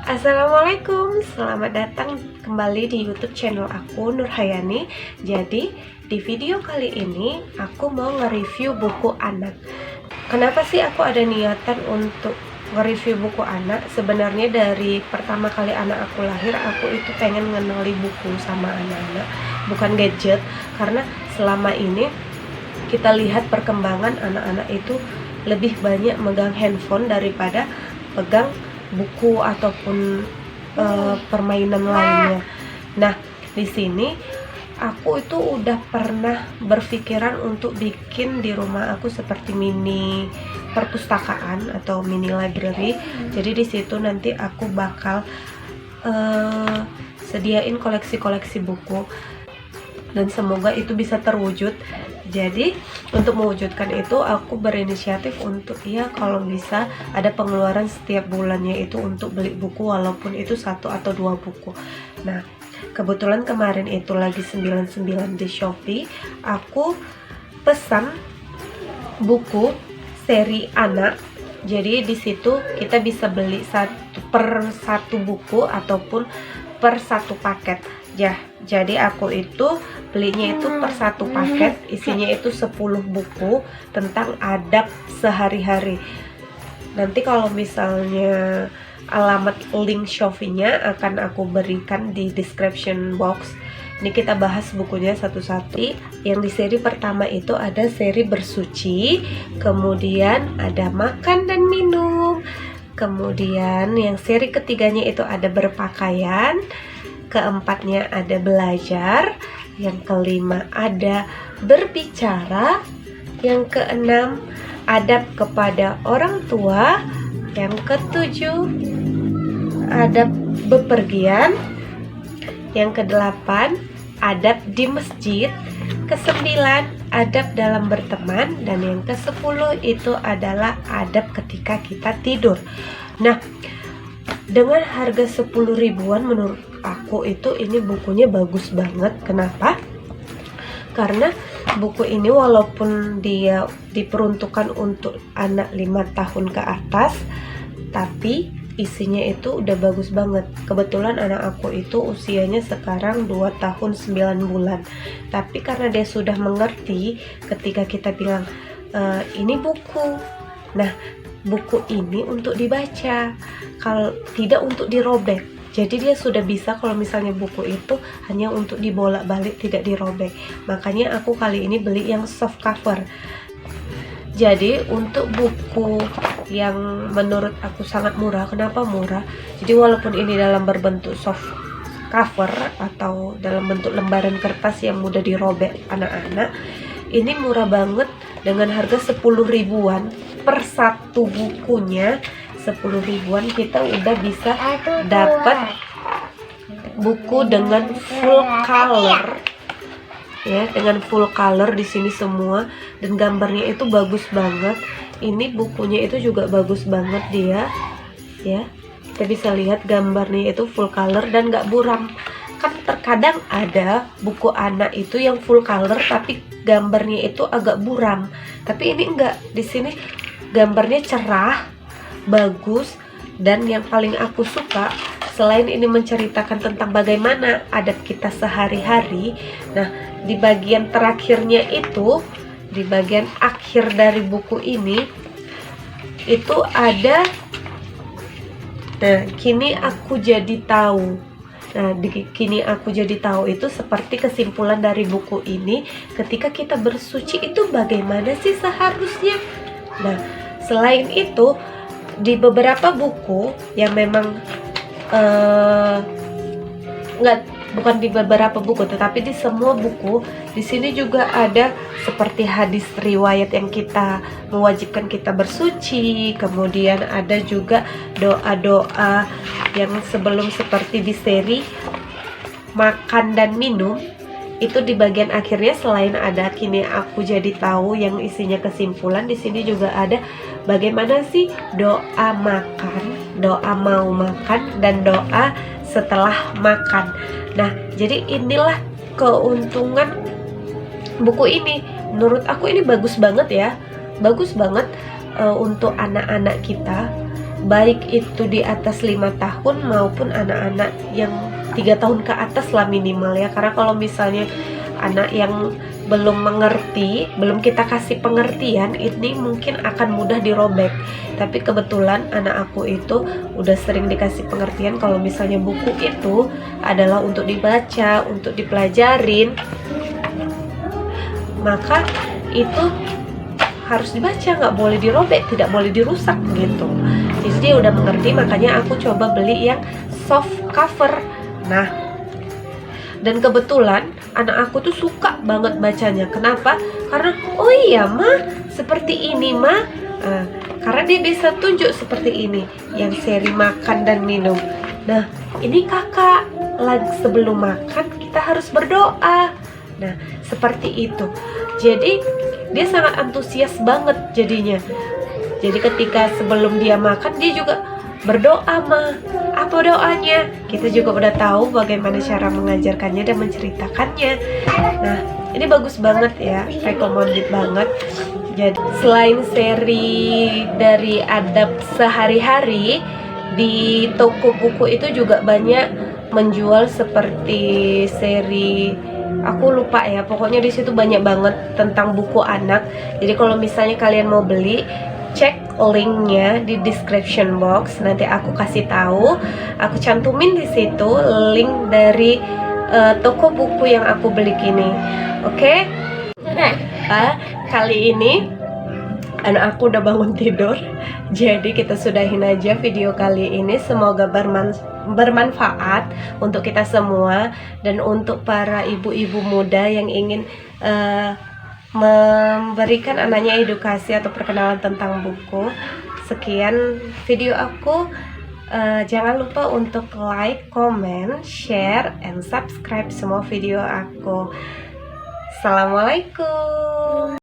Assalamualaikum, selamat datang kembali di YouTube channel aku, Nurhayani. Jadi di video kali ini aku mau nge-review buku anak. Kenapa sih aku ada niatan untuk nge-review buku anak? Sebenarnya dari pertama kali anak aku lahir, aku itu pengen ngenali buku sama anak-anak, bukan gadget. Karena selama ini kita lihat perkembangan anak-anak itu lebih banyak megang handphone daripada pegang buku ataupun permainan lainnya. Nah, di sini aku itu udah pernah berpikiran untuk bikin di rumah aku seperti mini perpustakaan atau mini library. Jadi di situ nanti aku bakal sediain koleksi-koleksi buku dan semoga itu bisa terwujud. Jadi untuk mewujudkan itu aku berinisiatif untuk kalau bisa ada pengeluaran setiap bulannya itu untuk beli buku, walaupun itu 1 atau 2 buku. Nah, kebetulan kemarin itu lagi 99 di Shopee, aku pesan buku seri anak. Jadi di situ kita bisa beli per satu buku ataupun per satu paket. Jadi aku itu belinya itu per satu paket, isinya itu 10 buku tentang adab sehari-hari. Nanti kalau misalnya alamat link Shopee-nya akan aku berikan di description box. Ini kita bahas bukunya satu-satu. Yang di seri pertama itu ada seri bersuci, kemudian ada makan dan minum, kemudian yang seri ketiganya itu ada berpakaian, keempatnya ada belajar, yang kelima ada berbicara, yang keenam adab kepada orang tua, yang ketujuh adab bepergian, yang kedelapan adab di masjid, kesembilan adab dalam berteman, dan yang ke-10 itu adalah adab ketika kita tidur. Nah, dengan harga 10 ribuan menurut aku itu ini bukunya bagus banget. Kenapa? Karena buku ini walaupun dia diperuntukkan untuk anak 5 tahun ke atas, tapi isinya itu udah bagus banget. Kebetulan anak aku itu usianya sekarang 2 tahun 9 bulan. Tapi karena dia sudah mengerti ketika kita bilang ini buku. Nah, buku ini untuk dibaca, kalau tidak untuk dirobek. Jadi dia sudah bisa kalau misalnya buku itu hanya untuk dibolak-balik, tidak dirobek. Makanya aku kali ini beli yang soft cover. Jadi untuk buku yang menurut aku sangat murah, kenapa murah? Jadi walaupun ini dalam berbentuk soft cover atau dalam bentuk lembaran kertas yang mudah dirobek anak-anak, ini murah banget dengan harga 10 ribuan per satu bukunya. 10 ribuan kita udah bisa dapat buku dengan full color ya, dengan full color di sini semua, dan gambarnya itu bagus banget. Ini bukunya itu juga bagus banget dia ya, kita bisa lihat gambarnya itu full color dan gak buram. Kan terkadang ada buku anak itu yang full color tapi gambarnya itu agak buram, tapi ini enggak. Di sini gambarnya cerah, bagus, dan yang paling aku suka selain ini menceritakan tentang bagaimana adab kita sehari-hari. Nah, di bagian terakhirnya itu, di bagian akhir dari buku ini itu ada, nah, kini aku jadi tahu. Nah, kini aku jadi tahu itu seperti kesimpulan dari buku ini. Ketika kita bersuci itu bagaimana sih seharusnya. Nah, selain itu di beberapa buku yang memang bukan di beberapa buku, tetapi di semua buku di sini juga ada seperti hadis riwayat yang kita mewajibkan kita bersuci. Kemudian ada juga doa-doa yang sebelum, seperti di seri makan dan minum itu di bagian akhirnya selain ada kini aku jadi tahu yang isinya kesimpulan, di sini juga ada bagaimana sih doa makan, doa mau makan, dan doa setelah makan. Nah, jadi inilah keuntungan buku ini. Menurut aku ini bagus banget ya, bagus banget untuk anak-anak kita. baik itu di atas 5 tahun maupun anak-anak yang 3 tahun ke atas lah minimal ya. Karena kalau misalnya anak yang belum mengerti, belum kita kasih pengertian, ini mungkin akan mudah dirobek. Tapi kebetulan anak aku itu udah sering dikasih pengertian kalau misalnya buku itu adalah untuk dibaca, untuk dipelajarin, maka itu harus dibaca, nggak boleh dirobek, tidak boleh dirusak gitu. Jadi dia udah mengerti, makanya aku coba beli yang soft cover. Nah, dan kebetulan anak aku tuh suka banget bacanya. Kenapa? Karena oh iya mah, seperti ini mah. Karena dia bisa tunjuk seperti ini, yang seri makan dan minum. Nah, ini kakak, lagi sebelum makan kita harus berdoa. Nah, seperti itu. Jadi dia sangat antusias banget jadinya. Jadi ketika sebelum dia makan, dia juga berdoa mah. Apa doanya? Kita juga udah tahu bagaimana cara mengajarkannya dan menceritakannya. Nah, ini bagus banget ya, recommended banget. Jadi selain seri dari adab sehari-hari, di toko buku itu juga banyak menjual seperti seri, aku lupa ya, pokoknya di situ banyak banget tentang buku anak. Jadi kalau misalnya kalian mau beli, cek linknya di description box, nanti aku kasih tahu, aku cantumin di situ link dari toko buku yang aku beli kini. Oke? Kali ini anak aku udah bangun tidur, jadi kita sudahin aja video kali ini. Semoga bermanfaat untuk kita semua dan untuk para ibu-ibu muda yang ingin memberikan anaknya edukasi atau perkenalan tentang buku. Sekian video aku. Jangan lupa untuk like, comment, share, and subscribe semua video aku. Assalamualaikum.